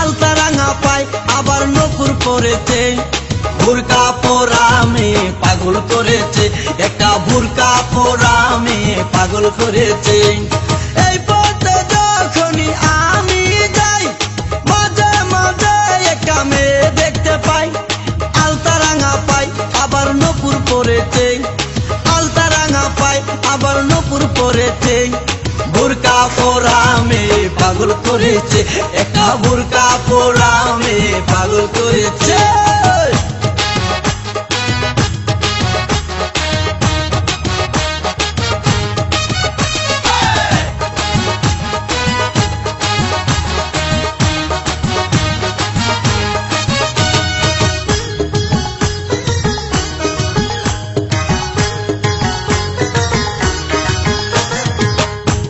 আলতা রাঙা পায় আবার নপুর পরেছে। বুরকা পরা মেয়ে পাগল করেছে, একটা বুরকা পরা মেয়ে পাগল করেছে। এই পথে যখনই আমি যাই মাঝে মাঝে একটা মেয়ে দেখতে পাই, আলতা রাঙা পাই আবার নপুর পরেছে। আলতা রাঙা পাই আবার নপুর পরেছে। বুরকা পরা মেয়ে পাগল করেছে, একটা বুরকা পরা মেয়ে পাগল করেছে।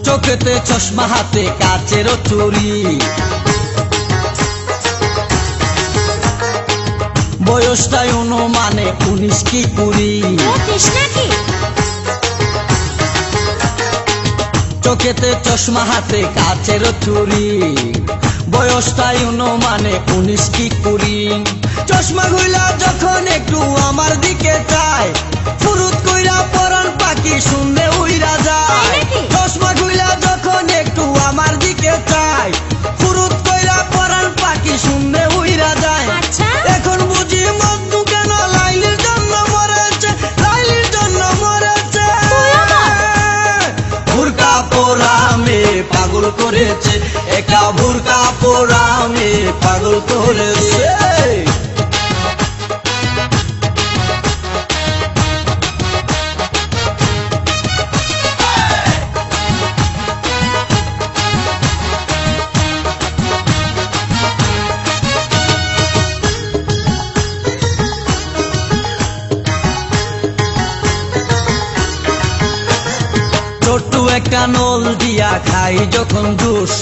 চোখেতে চশমা হাতে কাচেরও চুরি, বয়সটাই অনুমানে 19 কি 20। চোখেতে চশমা হাতে কাচেরও চুরি, বয়সটাই অনুমানে 19 কি 20। চশমা গুলা যখন একটু আমার দিকে চায়, ফুরুত কইরা পরান পাখি শুনলে উইরা যায়। চশমা গুলা যখন একটু আমার দিকে চায়, ফুরুত কইরা পরান পাখি শুনলে উইরা যায়। এখন বুঝি মধু কেন লাইলির জন্য মরেছে, লাইলির জন্য মরেছে। বুরকা পরা মেয়ে পাগল করেছে, একটা বুরকা পরা মেয়ে পাগল করেছে। ছোট্ট একটা নল দিয়া খাই যখন জুস,